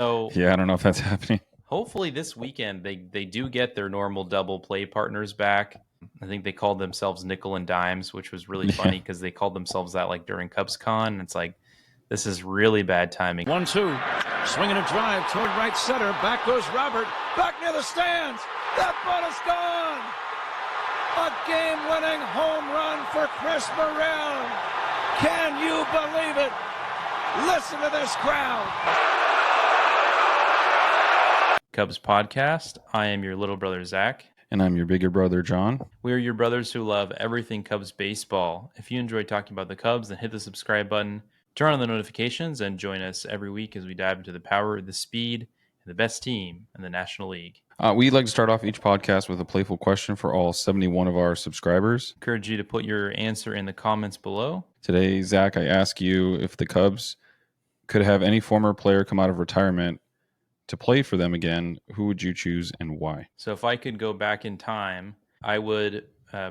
So Yeah, I don't know if that's happening. hopefully this weekend they do get their normal double play partners back. I think they called themselves nickel and dimes, which was really Yeah. funny because they called themselves that like during CubsCon. And it's like, this is really bad timing. 1-2, swinging a drive toward right center. Back goes Robert, back near the stands. That ball is gone. A game-winning home run for Chris Morel. Can you believe it? Listen to this crowd. Cubs podcast. I am your little brother, Zach. And I'm your bigger brother, John. We are your brothers who love everything Cubs baseball. If you enjoy talking about the Cubs, then hit the subscribe button, turn on the notifications, and join us every week as we dive into the power, the speed, and the best team in the National League. We'd like to start off each podcast with a playful question for all 71 of our subscribers. Encourage you to put your answer in the comments below. Today, Zach, I ask you if the Cubs could have any former player come out of retirement to play for them again, who would you choose and why? So if I could go back in time, I would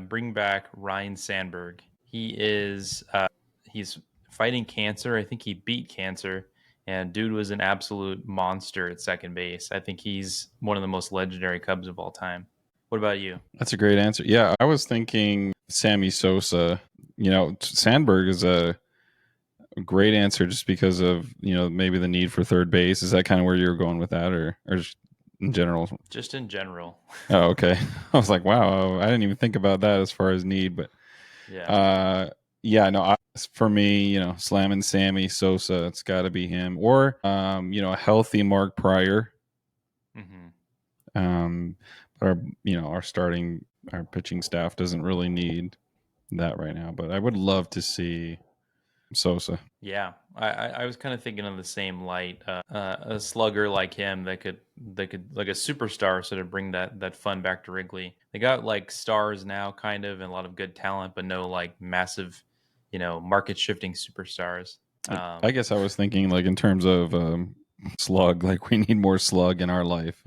bring back Ryne Sandberg. He's fighting cancer. I think he beat cancer, and dude was an absolute monster at second base. I think he's one of the most legendary Cubs of all time. What about you? That's a great answer. Yeah, I was thinking Sammy Sosa. You know, Sandberg is a great answer just because of, maybe the need for third base. Is that kind of where you were going with that, or just in general? Just in general. Oh, okay. I was like, wow, I didn't even think about that as far as need, but for me, slamming Sammy Sosa, it's got to be him, or a healthy Mark Pryor. But our pitching staff doesn't really need that right now. But I would love to see Sosa. Yeah, I was kind of thinking of the same light. A slugger like him that could like a superstar sort of bring that fun back to Wrigley. They got like stars now, kind of, and a lot of good talent, but no like massive, market shifting superstars. I guess I was thinking like in terms of slug, like we need more slug in our life,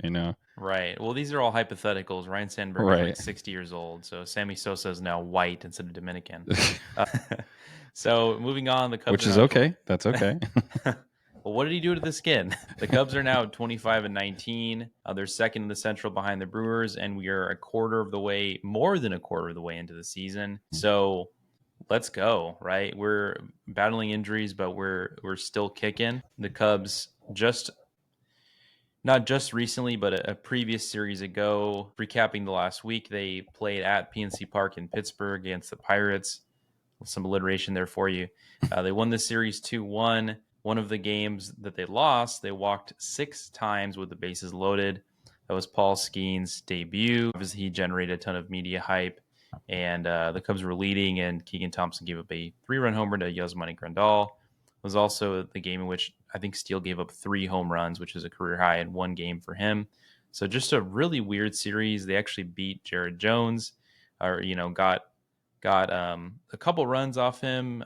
Right. Well, these are all hypotheticals. Ryne Sandberg is like 60 years old, so Sammy Sosa is now white instead of Dominican. So moving on, the Cubs, which is okay. That's okay. Well, what did he do to the skin? The Cubs are now 25-19. They're second in the Central behind the Brewers, and we are more than a quarter of the way into the season. So let's go, right? We're battling injuries, but we're still kicking. The Cubs not just recently, but a previous series ago, recapping the last week, they played at PNC Park in Pittsburgh against the Pirates. Some alliteration there for you. They won the series 2-1. One of the games that they lost, they walked 6 times with the bases loaded. That was Paul Skenes' debut. Obviously, he generated a ton of media hype, and the Cubs were leading, and Keegan Thompson gave up a 3-run homer to Yasmani Grandal. It was also the game in which I think Steele gave up 3 home runs, which is a career high in one game for him. So just a really weird series. They actually beat Jared Jones, or got a couple runs off him,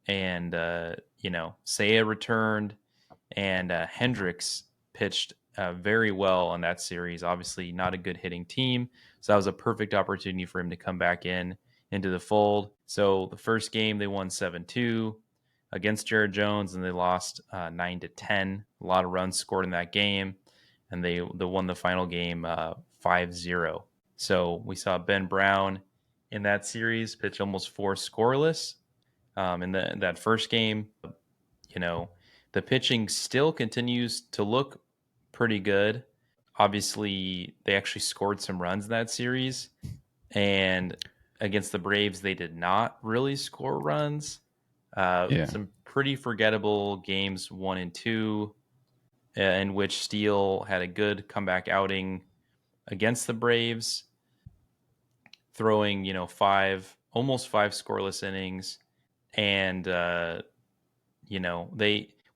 and Seiya returned, and Hendricks pitched very well on that series. Obviously not a good hitting team, so that was a perfect opportunity for him to come back into the fold. So the first game they won 7-2 against Jared Jones, and they lost 9-10. A lot of runs scored in that game, and they won the final game 5-0. So we saw Ben Brown in that series pitch almost 4 scoreless. In that first game, the pitching still continues to look pretty good. Obviously, they actually scored some runs in that series, and against the Braves, they did not really score runs. Some pretty forgettable games 1 and 2, in which Steele had a good comeback outing against the Braves, throwing almost 5 scoreless innings, and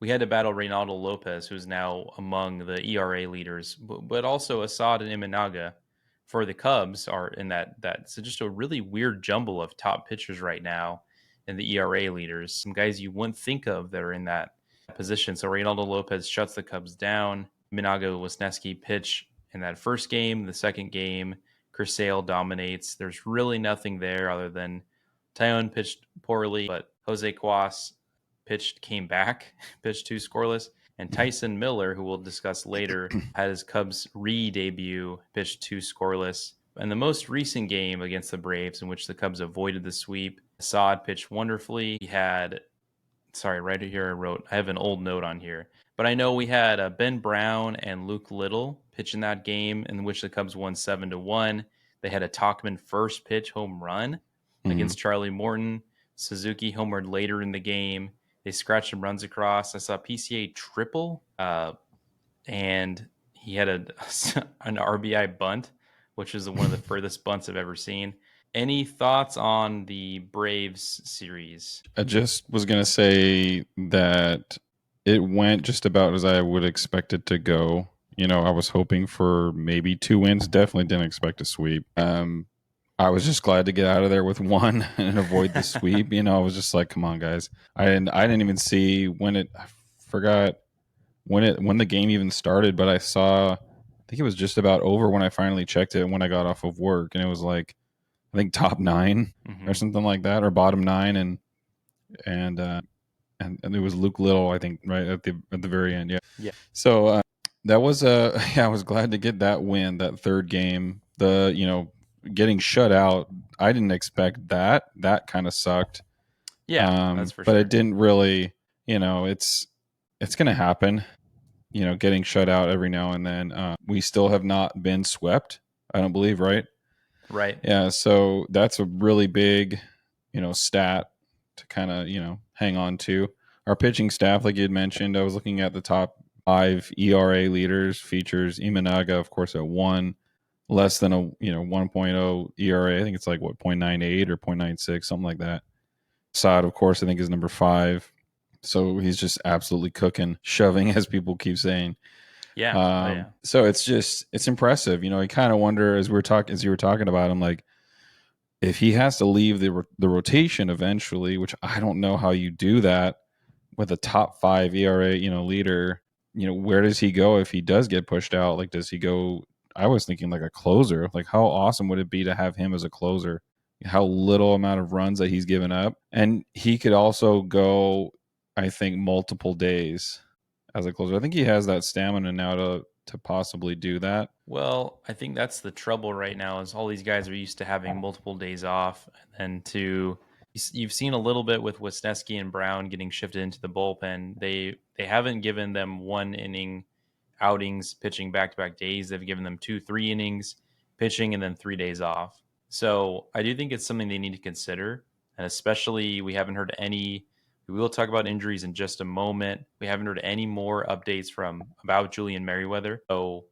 we had to battle Reynaldo Lopez, who's now among the ERA leaders, but also Assad and Imanaga for the Cubs are in that. So just a really weird jumble of top pitchers right now in the ERA leaders. Some guys you wouldn't think of that are in that position. So Reynaldo Lopez shuts the Cubs down. Imanaga Wisniewski pitch in that first game. The second game, Chris Sale dominates. There's really nothing there other than Tyone pitched poorly, but Jose Cuas pitched 2 scoreless. And Tyson Miller, who we'll discuss later, had his Cubs re-debut, pitched 2 scoreless. In the most recent game against the Braves, in which the Cubs avoided the sweep, Assad pitched wonderfully. He had, right here I have an old note on here, but I know we had Ben Brown and Luke Little pitch in that game, in which the Cubs won 7-1. They had a Tauchman first pitch home run against Charlie Morton. Suzuki homered later in the game. They scratched some runs across. I saw PCA triple, and he had an RBI bunt, which is one of the furthest bunts I've ever seen. Any thoughts on the Braves series? I just was going to say that it went just about as I would expect it to go. I was hoping for maybe 2 wins. Definitely didn't expect a sweep. I was just glad to get out of there with 1 and avoid the sweep. I was just like, come on, guys. I didn't even see I forgot when the game even started, but I think it was just about over when I finally checked it when I got off of work, and it was like, I think top 9 or something like that, or bottom 9, and it was Luke Little, I think, right at the very end. Yeah. So that was I was glad to get that win, that third game. Getting shut out, I didn't expect that. That kind of sucked. Yeah, that's for but sure. It didn't really. It's going to happen. Getting shut out every now and then. We still have not been swept, I don't believe, right? Right. Yeah, so that's a really big, stat to kind of, hang on to. Our pitching staff, like you had mentioned, I was looking at the top 5 ERA leaders, features Imanaga, of course, at 1, less than a 1.0 ERA. I think it's like 0.98 or 0.96, something like that. Assad, of course, I think is number 5. So he's just absolutely cooking, shoving, as people keep saying. Yeah. So it's impressive. I kind of wonder, as you were talking about him, like, if he has to leave the rotation eventually, which I don't know how you do that with a top 5 ERA, leader, where does he go if he does get pushed out? Like, does he go? I was thinking like a closer. Like, how awesome would it be to have him as a closer? How little amount of runs that he's given up, and he could also go, I think, multiple days as a closer. I think he has that stamina now to possibly do that. Well, I think that's the trouble right now, is all these guys are used to having multiple days off, and you've seen a little bit with Wisniewski and Brown getting shifted into the bullpen. They haven't given them 1 inning outings pitching back-to-back days. They've given them 2-3 innings pitching and then 3 days off. So I do think it's something they need to consider, and especially we will talk about injuries in just a moment. We haven't heard any more updates about Julian Merriweather. So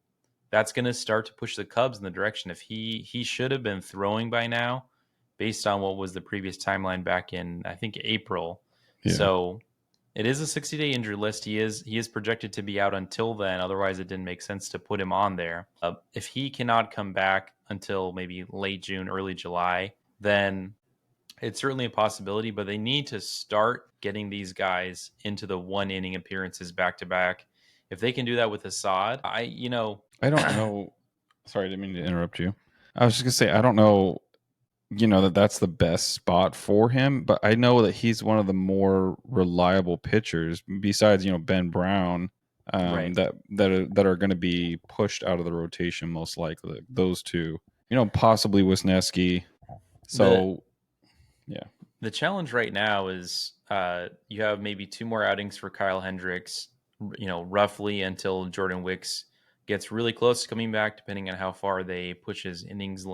that's going to start to push the Cubs in the direction. If he should have been throwing by now, based on what was the previous timeline back in, I think, April. Yeah. So it is a 60-day injury list. He is projected to be out until then. Otherwise, it didn't make sense to put him on there. If he cannot come back until maybe late June, early July, then it's certainly a possibility, but they need to start getting these guys into the 1 inning appearances back to back. If they can do that with Assad, I don't know. Sorry, I didn't mean to interrupt you. I was just gonna say, I don't know, that's the best spot for him, but I know that he's one of the more reliable pitchers besides, Ben Brown, right. that are going to be pushed out of the rotation most likely. Those two, possibly Wisniewski. So, yeah. The challenge right now is you have maybe 2 more outings for Kyle Hendricks, roughly until Jordan Wicks gets really close to coming back, depending on how far they push his innings,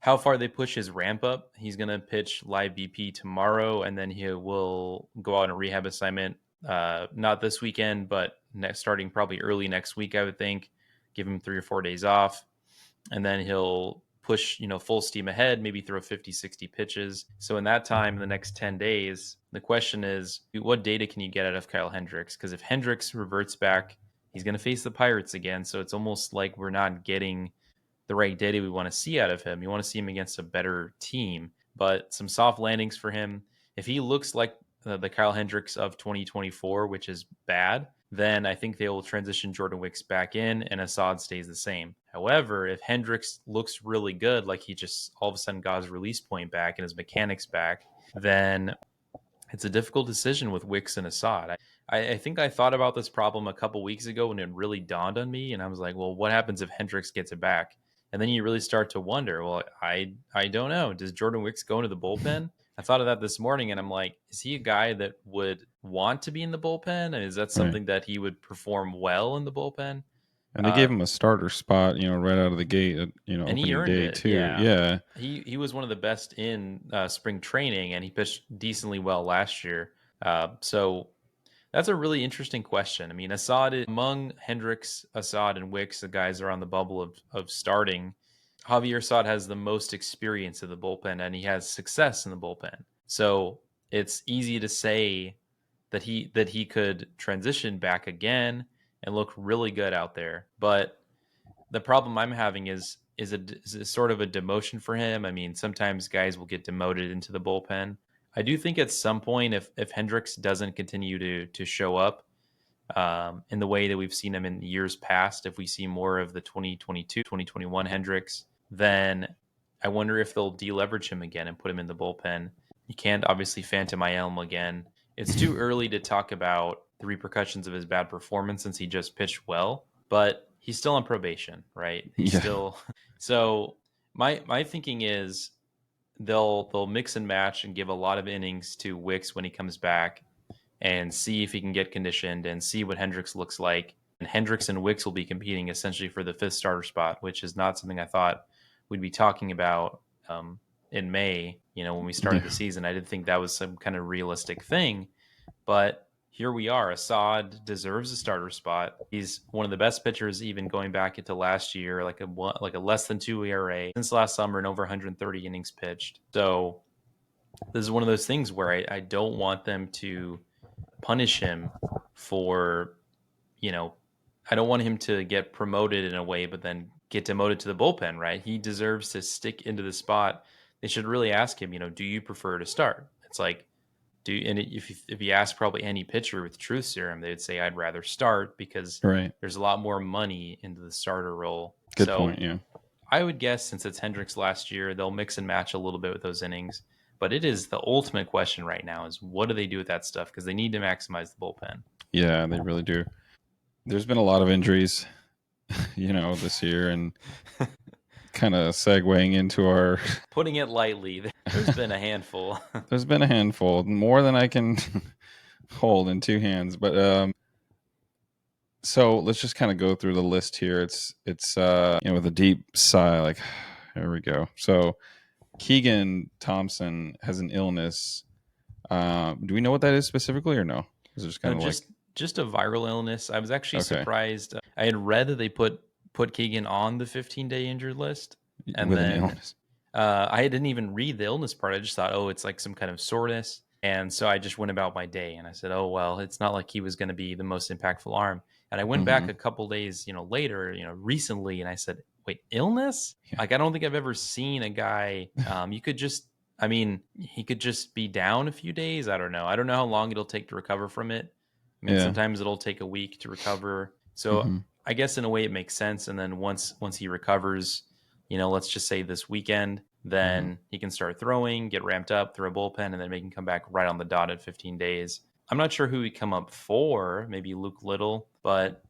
how far they push his ramp up. He's going to pitch live BP tomorrow, and then he will go out on a rehab assignment, not this weekend, but starting probably early next week, I would think. Give him 3 or 4 days off, and then he'll push, full steam ahead, maybe throw 50, 60 pitches. So in that time, in the next 10 days, the question is, what data can you get out of Kyle Hendricks? Because if Hendricks reverts back, he's going to face the Pirates again. So it's almost like we're not getting the right data we want to see out of him. You want to see him against a better team, but some soft landings for him. If he looks like the Kyle Hendricks of 2024, which is bad, then I think they will transition Jordan Wicks back in and Assad stays the same. However, if Hendricks looks really good, like he just all of a sudden got his release point back and his mechanics back, then it's a difficult decision with Wicks and Assad. I think I thought about this problem a couple weeks ago when it really dawned on me, and I was like, well, what happens if Hendricks gets it back? And then you really start to wonder, well, I don't know. Does Jordan Wicks go into the bullpen? I thought of that this morning, and I'm like, is he a guy that would want to be in the bullpen? And is that Right. something that he would perform well in the bullpen? And they gave him a starter spot, right out of the gate at, And he opening earned day it. too. Yeah. He was one of the best in spring training, and he pitched decently well last year. So that's a really interesting question. I mean, among Hendricks, Assad, and Wicks, the guys are on the bubble of starting. Javier Assad has the most experience in the bullpen, and he has success in the bullpen. So it's easy to say that he could transition back again and look really good out there. But the problem I'm having is a sort of a demotion for him. I mean, sometimes guys will get demoted into the bullpen. I do think at some point, if Hendricks doesn't continue to show up in the way that we've seen him in years past, if we see more of the 2022, 2021 Hendricks, then I wonder if they'll deleverage him again and put him in the bullpen. You can't obviously phantom IL him again. It's too early to talk about the repercussions of his bad performance since he just pitched well, but he's still on probation, right? He's Yeah. still so my thinking is they'll mix and match and give a lot of innings to Wicks when he comes back and see if he can get conditioned and see what Hendricks looks like. And Hendricks and Wicks will be competing essentially for the 5th starter spot, which is not something I thought we'd be talking about in May, when we started the season. I didn't think that was some kind of realistic thing, but here we are. Assad deserves a starter spot. He's one of the best pitchers, even going back into last year, like a less than 2 ERA since last summer and over 130 innings pitched. So this is one of those things where I don't want them to punish him for, I don't want him to get promoted in a way, but then get demoted to the bullpen, right? He deserves to stick into the spot. They should really ask him, do you prefer to start? It's like, if you ask probably any pitcher with truth serum, they would say I'd rather start because there's a lot more money into the starter role. Good point. Yeah, I would guess since it's Hendricks last year, they'll mix and match a little bit with those innings. But it is the ultimate question right now: is what do they do with that stuff? Because they need to maximize the bullpen. Yeah, they really do. There's been a lot of injuries, this year, and kind of segueing into our putting it lightly, there's been a handful. There's been a handful, more than I can hold in 2 hands. But so let's just kind of go through the list here. It's with a deep sigh, like here we go. So Keegan Thompson has an illness. Do we know what that is specifically, or no? Is it just kind of just a viral illness? I was actually surprised. I had read that they put Keegan on the 15-day injured list, and with then an illness. I didn't even read the illness part. I just thought, it's like some kind of soreness. And so I just went about my day and I said, oh, well, it's not like he was going to be the most impactful arm. And I went back a couple days, later, recently, and I said, wait, illness? Yeah. Like, I don't think I've ever seen a guy, he could just be down a few days. I don't know how long it'll take to recover from it. I mean, sometimes it'll take a week to recover. So I guess in a way it makes sense. And then once he recovers, let's just say this weekend, then he can start throwing, get ramped up, throw a bullpen, and then make him come back right on the dot at 15 days. I'm not sure who he'd come up for, maybe Luke Little, but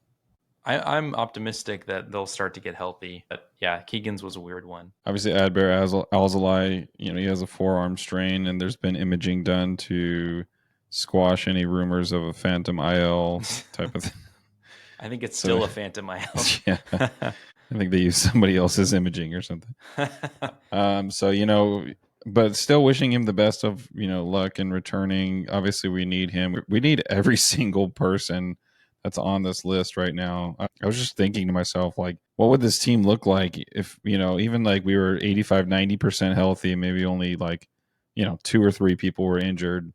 I'm optimistic that they'll start to get healthy. But yeah, Keegan's was a weird one. Obviously, Adbert Alzolay, he has a forearm strain, and there's been imaging done to squash any rumors of a phantom IL type of thing. I think it's still a phantom IL. Yeah. I think they use somebody else's imaging or something. But still wishing him the best of, luck in returning. Obviously, we need him. We need every single person that's on this list right now. I was just thinking to myself, like, what would this team look like if, even like we were 85, 90% healthy, maybe only like, 2 or 3 people were injured.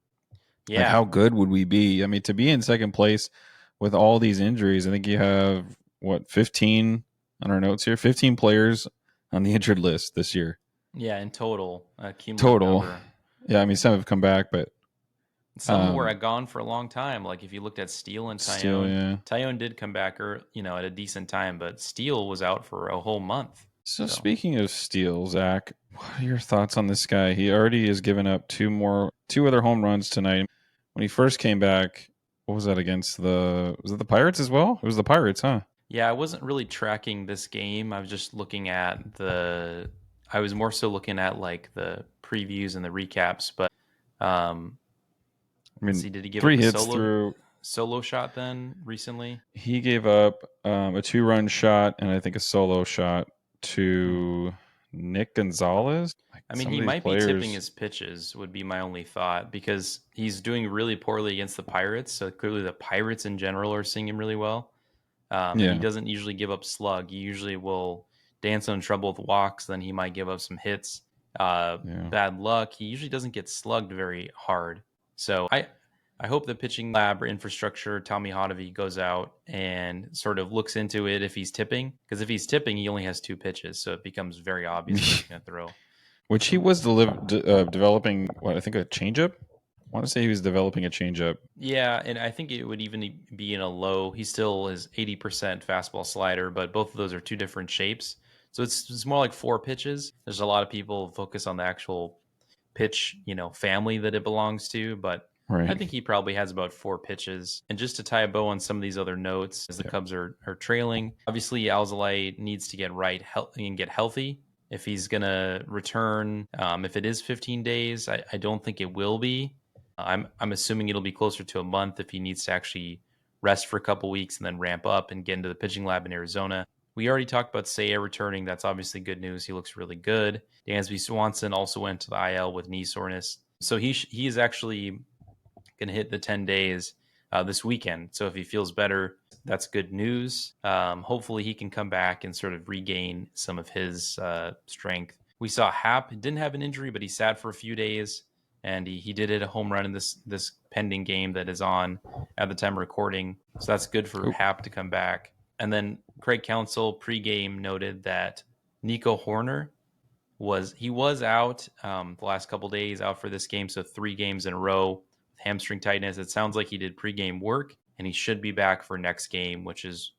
Yeah. Like, how good would we be? I mean, to be in second place with all these injuries, I think you have, 15 on our notes here, 15 players on the injured list this year. Yeah, in total. Total. Number. Yeah, I mean, some have come back, but some were gone for a long time. Like if you looked at Steele and Tyone, Tyone did come back, at a decent time, but Steele was out for a whole month. So speaking of Steele, Zach, what are your thoughts on this guy? He already has given up 2 other home runs tonight. When he first came back, what was that against was it the Pirates as well? It was the Pirates, huh? Yeah, I wasn't really tracking this game. I was just looking at I was more so looking at like the previews and the recaps. But I let's mean, see, did he give 3 up a hits through. solo shot then recently? He gave up a 2-run shot and I think a solo shot to Nick Gonzalez. Like, I mean, some he of these might be tipping players. his pitches, would be my only thought, because he's doing really poorly against the Pirates. So clearly the Pirates in general are seeing him really well. And he Yeah. doesn't usually give up slug. He usually will dance on trouble with walks. Then he might give up some hits. Yeah. Bad luck. He usually doesn't get slugged very hard. So I hope the pitching lab or infrastructure, Tommy Hotovy, goes out and sort of looks into it if he's tipping. Because if he's tipping, he only has 2 pitches. So it becomes very obvious what he's going to throw. Which he was developing, what, I think a changeup? I want to say he was developing a changeup. Yeah, and I think it would even be in a low. He still is 80% fastball slider, but both of those are 2 different shapes. So it's more like 4 pitches. There's a lot of people focus on the actual pitch, family that it belongs to, but I Right. think he probably has about 4 pitches. And just to tie a bow on some of these other notes, as the Cubs are trailing, obviously Alzolay needs to get right and get healthy. If he's going to return, if it is 15 days, I don't think it will be. I'm assuming it'll be closer to a month if he needs to actually rest for a couple weeks and then ramp up and get into the pitching lab in Arizona. We already talked about Seiya returning. That's obviously good news. He looks really good. Dansby Swanson also went to the IL with knee soreness. So he is actually going to hit the 10 days this weekend. So if he feels better, that's good news. Hopefully he can come back and sort of regain some of his strength. We saw Happ didn't have an injury, but he sat for a few days. And he did hit a home run in this pending game that is on at the time of recording. So that's good for Happ to come back. And then Craig Counsell pregame noted that Nico Hoerner was out the last couple days, out for this game. So 3 games in a row with hamstring tightness. It sounds like he did pregame work, and he should be back for next game, which is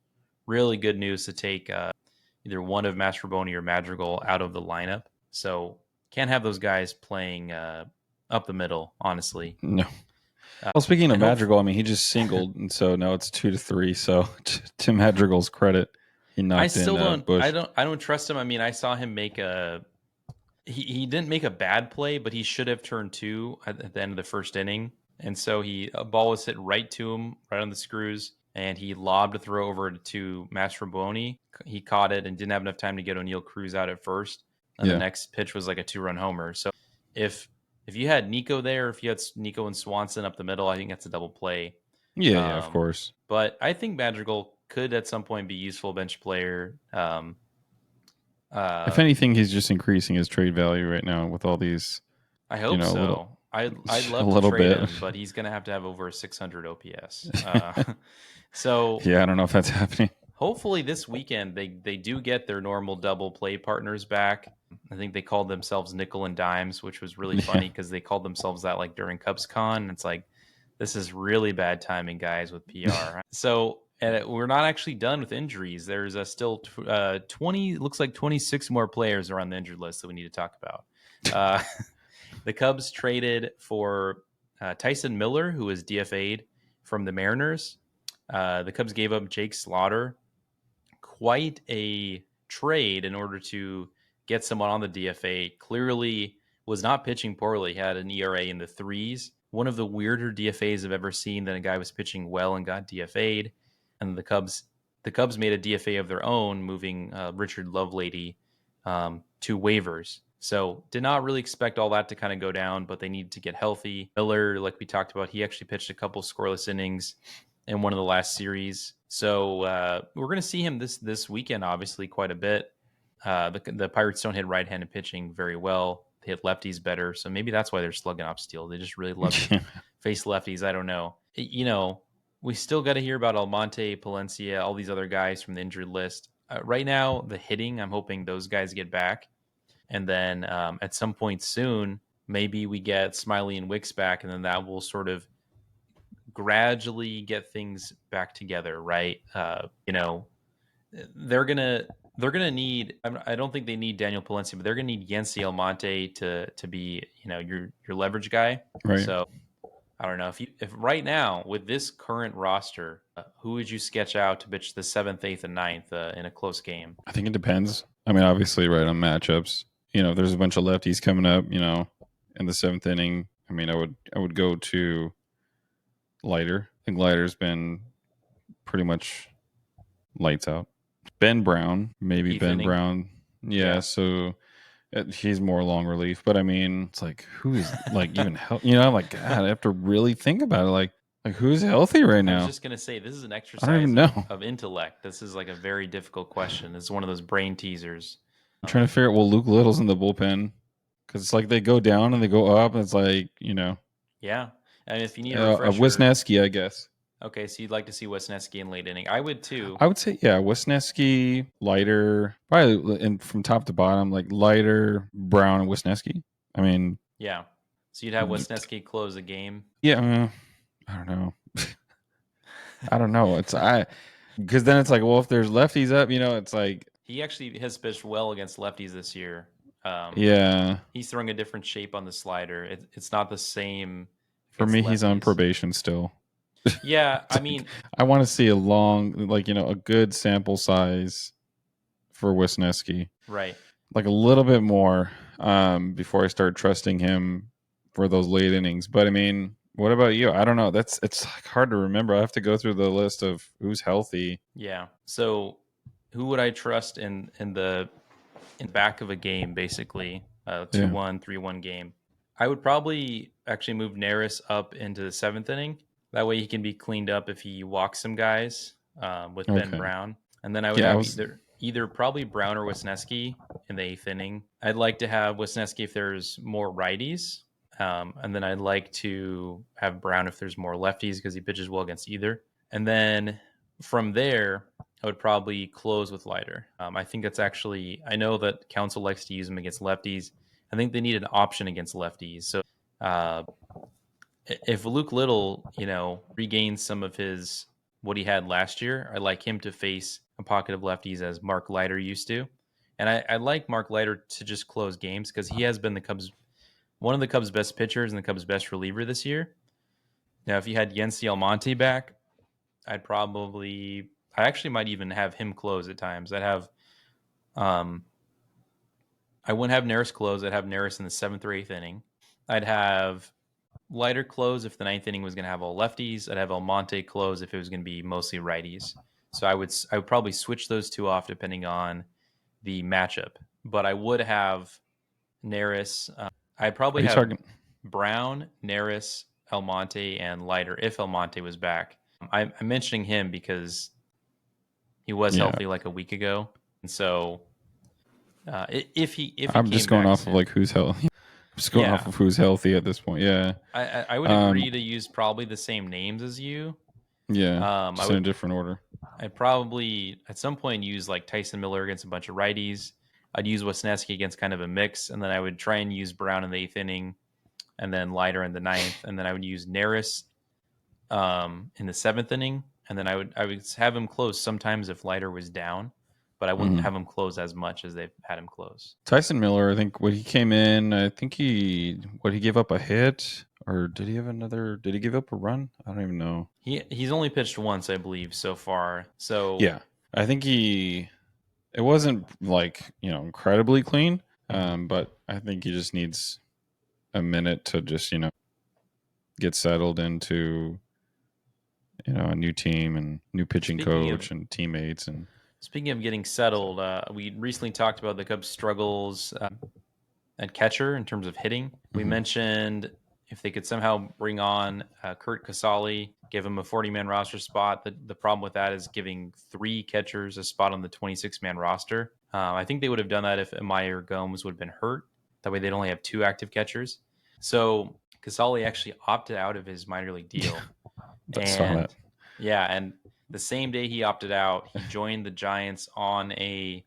really good news to take either one of Mastrobuoni or Madrigal out of the lineup. So can't have those guys playing up the middle, honestly. No. Well, speaking of Madrigal, I mean, he just singled, and so now it's 2-3. So to Madrigal's credit, he knocked in Bush. I don't trust him. I mean, I saw him make he didn't make a bad play, but he should have turned 2 at the end of the first inning. And so a ball was hit right to him, right on the screws, and he lobbed a throw over to Mastrobuoni. He caught it and didn't have enough time to get O'Neill Cruz out at first. And the next pitch was like a 2-run homer. So if you had Nico there, if you had Nico and Swanson up the middle, I think that's a double play. Yeah, of course. But I think Madrigal could at some point be a useful bench player. If anything, he's just increasing his trade value right now with all these. I hope so. I'd love a little to trade bit, him, but he's going to have over a 600 OPS. So yeah, I don't know if that's happening. Hopefully this weekend they do get their normal double play partners back. I think they called themselves Nickel and Dimes, which was really funny because they called themselves that like during Cubs Con. And it's like, this is really bad timing, guys, with PR. So we're not actually done with injuries. There's still 20, looks like 26 more players are on the injured list that we need to talk about. The Cubs traded for Tyson Miller, who was DFA'd from the Mariners. The Cubs gave up Jake Slaughter. Quite a trade in order to get someone on the DFA. Clearly was not pitching poorly. He had an ERA in the 3s. One of the weirder DFAs I've ever seen, that a guy was pitching well and got DFA'd. And the Cubs made a DFA of their own, moving Richard Lovelady to waivers. So did not really expect all that to kind of go down, but they needed to get healthy. Miller, like we talked about, he actually pitched a couple scoreless innings in one of the last series. So we're going to see him this weekend, obviously, quite a bit. The Pirates don't hit right-handed pitching very well. They hit lefties better. So maybe that's why they're slugging off Steele. They just really love to face lefties. I don't know. We still got to hear about Almonte, Palencia, all these other guys from the injured list. Right now, the hitting, I'm hoping those guys get back. And then at some point soon, maybe we get Smiley and Wicks back, and then that will sort of gradually get things back together, right? They're gonna need. I don't think they need Daniel Palencia, but they're gonna need Yency Almonte to be your leverage guy. Right. So I don't know if right now with this current roster, who would you sketch out to pitch the 7th, 8th, and 9th in a close game? I think it depends. I mean, obviously, right on matchups. If there's a bunch of lefties coming up, in the 7th inning, I mean, I would go to Leiter. I think Leiter's been pretty much lights out. Ben Brown, maybe Eighth Ben inning. Brown. Yeah. So he's more long relief, but I mean, it's like who's like even I'm like, God, I have to really think about it. Like who's healthy right I now? was just gonna say this is an I don't exercise even know. of intellect. This is like a very difficult question. It's one of those brain teasers. I'm trying to figure out. Well, Luke Little's in the bullpen because it's like they go down and they go up, and it's like Yeah, and if you need a refresher, Wisniewski, I guess. Okay, so you'd like to see Wisniewski in late inning. I would too. I would say, yeah, Wisniewski, Leiter, probably, and from top to bottom, like Leiter, Brown, and Wisniewski. I mean, yeah. So you'd have Wisniewski close the game. Yeah, I don't know. I don't know. Because then it's like, well, if there's lefties up, it's like he actually has pitched well against lefties this year. Yeah, he's throwing a different shape on the slider. It's not the same. For me, he's on probation still. Yeah, I mean, I want to see a long, a good sample size for Wisniewski. Right. Like a little bit more before I start trusting him for those late innings. But I mean, what about you? I don't know. It's hard to remember. I have to go through the list of who's healthy. Yeah. So who would I trust in the back of a game, basically 2-1, 3-1 game? I would probably actually move Neris up into the 7th inning. That way he can be cleaned up if he walks some guys with Ben Brown. And then I would have either probably Brown or Wisniewski in the 8th inning. I'd like to have Wisniewski if there's more righties. And then I'd like to have Brown if there's more lefties because he pitches well against either. And then from there, I would probably close with Leiter. I think that's actually, I know that Council likes to use him against lefties. I think they need an option against lefties. So if Luke Little, regains some of his what he had last year, I'd like him to face a pocket of lefties as Mark Leiter used to. And I like Mark Leiter to just close games because he has been one of the Cubs' best pitchers and the Cubs' best reliever this year. Now, if you had Yency Almonte back, I actually might even have him close at times. I wouldn't have Neris close. I'd have Neris in the 7th or 8th inning. I'd have Leiter close if the 9th inning was going to have all lefties. I'd have Almonte close if it was going to be mostly righties. So I would probably switch those two off depending on the matchup. But I would have Neris. I'd probably have Brown, Neris, Almonte, and Leiter if Almonte was back. I'm mentioning him because he was healthy like a week ago, and so if he I'm just going off of like who's healthy. I'm just going off of who's healthy at this point. Yeah, I would agree to use probably the same names as you. Yeah, just in a different order. I'd probably at some point use like Tyson Miller against a bunch of righties. I'd use Wisniewski against kind of a mix, and then I would try and use Brown in the 8th inning, and then Leiter in the 9th, and then I would use Neris in the 7th inning, and then I would have him close sometimes if Leiter was down, but I wouldn't have him close as much as they've had him close. Tyson Miller, I think when he came in, I think he gave up a hit, or did he give up a run? I don't even know. He's only pitched once, I believe, so far. So yeah, I think it wasn't like, incredibly clean, but I think he just needs a minute to just, get settled into, a new team and new pitching coach and teammates. And speaking of getting settled, we recently talked about the Cubs' struggles at catcher in terms of hitting. We mentioned if they could somehow bring on Curt Casale, give him a 40-man roster spot. The problem with that is giving 3 catchers a spot on the 26-man roster. I think they would have done that if Amaya Gomes would have been hurt. That way they'd only have 2 active catchers. So Casale actually opted out of his minor league deal. And the same day he opted out, he joined the Giants on a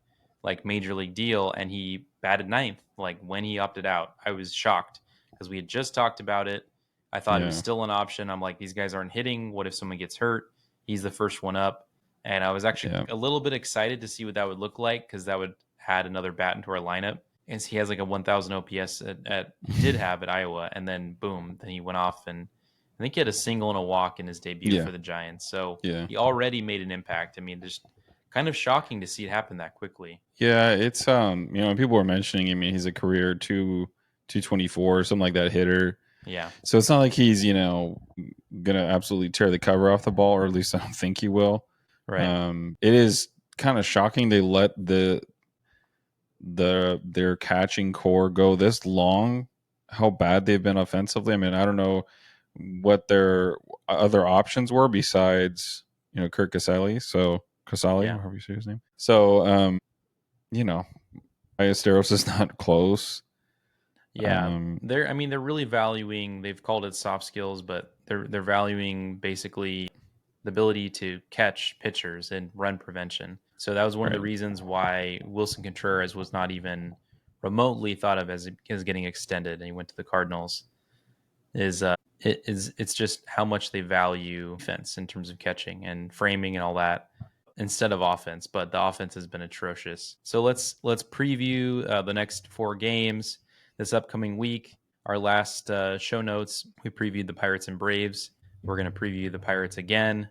major league deal, and he batted 9th when he opted out. I was shocked because we had just talked about it. I thought it was still an option. I'm like, these guys aren't hitting. What if someone gets hurt? He's the first one up. And I was actually a little bit excited to see what that would look like because that would add another bat into our lineup. And he has a 1,000 OPS he did have at Iowa, and then boom, then he went off, and think he had a single and a walk in his debut Yeah. for the Giants. So Yeah. he already made an impact. I mean, just kind of shocking to see it happen that quickly. Yeah, it's when people were mentioning, I mean, he's a career 224 something like that hitter. Yeah. So it's not like he's, gonna absolutely tear the cover off the ball, or at least I don't think he will. Right. It is kind of shocking they let their catching core go this long, how bad they've been offensively. I mean, I don't know what their other options were besides, Kurt Casale. So Casale, Yeah. however you say his name. So, Ballesteros is not close. Yeah. They're really valuing, they've called it soft skills, but they're valuing basically the ability to catch pitchers and run prevention. So that was one of the Right. reasons why Wilson Contreras was not even remotely thought of as getting extended, and he went to the Cardinals. It's just how much they value defense in terms of catching and framing and all that instead of offense. But the offense has been atrocious. So let's preview the next 4 games this upcoming week. Our last show notes, we previewed the Pirates and Braves. We're going to preview the Pirates again,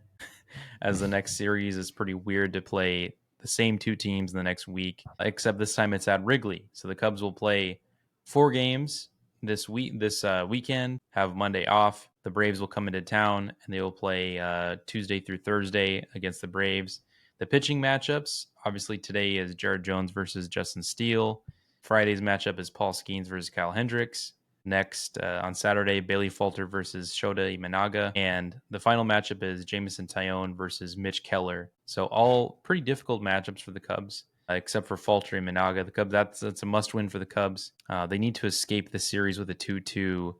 as the next series is pretty weird to play the same 2 teams in the next week, except this time it's at Wrigley. So the Cubs will play 4 games this weekend, have Monday off. The Braves will come into town and they will play Tuesday through Thursday against the Braves. The pitching matchups, obviously today is Jared Jones versus Justin Steele. Friday's matchup is Paul Skenes versus Kyle Hendricks. Next, on Saturday, Bailey Falter versus Shota Imanaga. And the final matchup is Jameson Taillon versus Mitch Keller. So all pretty difficult matchups for the Cubs, except for Falter and Imanaga. The Cubs, that's a must-win for the Cubs. They need to escape the series with a 2-2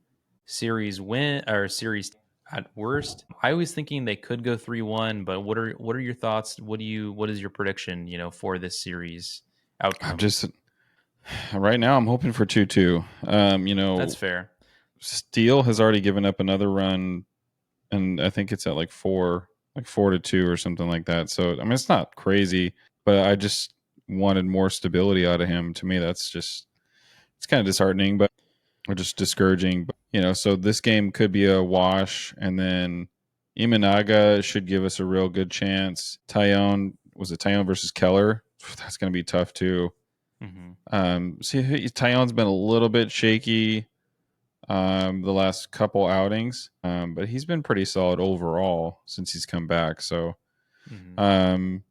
series win, or series at worst. I was thinking they could go 3-1, but what are your thoughts? What is your prediction, for this series outcome? I'm just right now I'm hoping for 2-2. That's fair. Steele has already given up another run, and I think it's at like 4-2 or something like that. So I mean, it's not crazy, but I just wanted more stability out of him. To me, it's kind of disheartening, but or just discouraging. But so this game could be a wash, and then Imanaga should give us a real good chance. Taillon versus Keller? That's going to be tough too. Mm-hmm. Taillon's been a little bit shaky the last couple outings, but he's been pretty solid overall since he's come back. So Skenes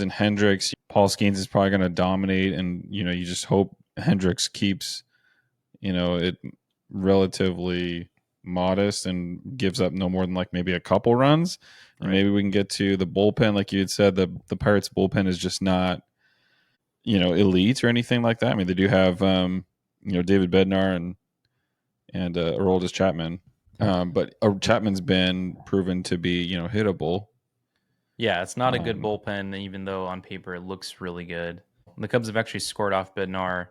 and Hendricks, Paul Skenes is probably going to dominate, and you just hope Hendricks keeps it relatively modest and gives up no more than like maybe a couple runs. And maybe we can get to the bullpen. Like you had said, the Pirates bullpen is just not elite or anything like that. I mean, they do have David Bednar and Aroldis Chapman, but Chapman's been proven to be hittable. Yeah, it's not a good bullpen, even though on paper it looks really good. The Cubs have actually scored off Bednar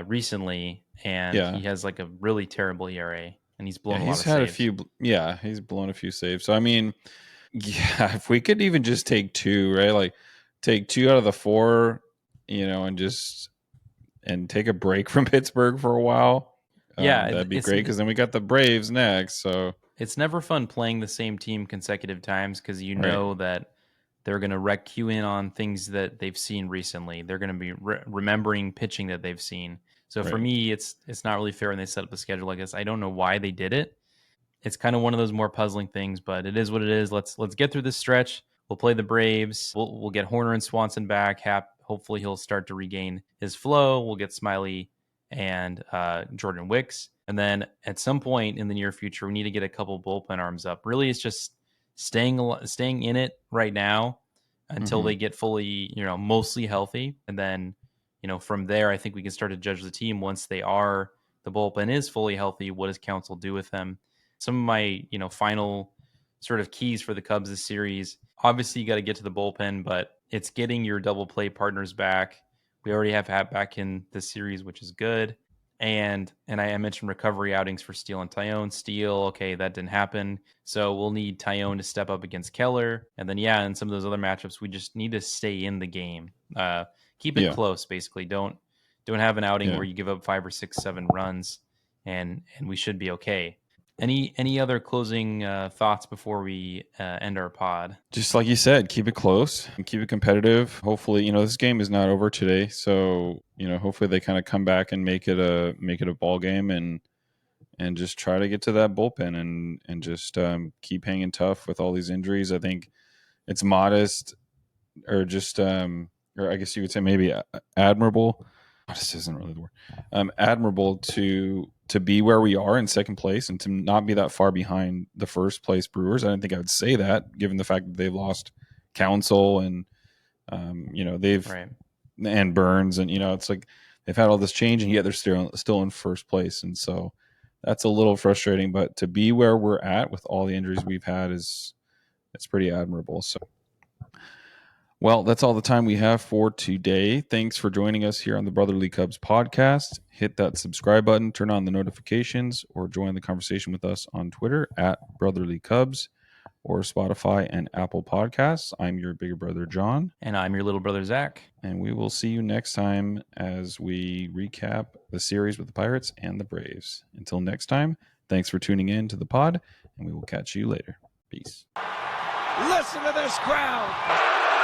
recently, and he has like a really terrible ERA, and he's blown a lot of saves. He's blown a few saves. So I mean, if we could even just take 2, right? Like take 2 out of the 4, and take a break from Pittsburgh for a while. That'd be great, because then we got the Braves next. So it's never fun playing the same team consecutive times, because know that they're going to wreck you in on things that they've seen recently. They're going to be remembering pitching that they've seen. So for me, it's not really fair when they set up the schedule like this. I don't know why they did it. It's kind of one of those more puzzling things, but it is what it is. Let's get through this stretch. We'll play the Braves. We'll get Hoerner and Swanson back. Hopefully he'll start to regain his flow. We'll get Smiley and Jordan Wicks. And then at some point in the near future, we need to get a couple bullpen arms up. Really, it's just staying in it right now until they get fully, mostly healthy. And then, from there, I think we can start to judge the team once the bullpen is fully healthy. What does Counsell do with them? Some of my, final sort of keys for the Cubs this series. Obviously, you got to get to the bullpen, but it's getting your double play partners back. We already have Hat back in this series, which is good. And I mentioned recovery outings for Steele and Taillon. Steele, okay, that didn't happen. So we'll need Taillon to step up against Keller. And then, in some of those other matchups, we just need to stay in the game. Keep it close, basically. Don't have an outing where you give up 5 or 6, 7 runs, and we should be okay. Any other closing thoughts before we end our pod? Just like you said, keep it close and keep it competitive. Hopefully, this game is not over today, so hopefully they kind of come back and make it a ball game and just try to get to that bullpen and just keep hanging tough with all these injuries. I think it's modest, or just or I guess you would say maybe admirable. This isn't really the word. Admirable to be where we are in second place and to not be that far behind the first place Brewers. I didn't think I would say that, given the fact that they've lost Counsell and they've Right. and Burns, and it's like they've had all this change, and yet they're still in first place, and so that's a little frustrating. But to be where we're at with all the injuries we've had it's pretty admirable. So. Well, that's all the time we have for today. Thanks for joining us here on the Brotherly Cubs podcast. Hit that subscribe button, turn on the notifications, or join the conversation with us on Twitter at Brotherly Cubs or Spotify and Apple Podcasts. I'm your bigger brother, John. And I'm your little brother, Zach. And we will see you next time as we recap the series with the Pirates and the Braves. Until next time, thanks for tuning in to the pod, and we will catch you later. Peace. Listen to this crowd.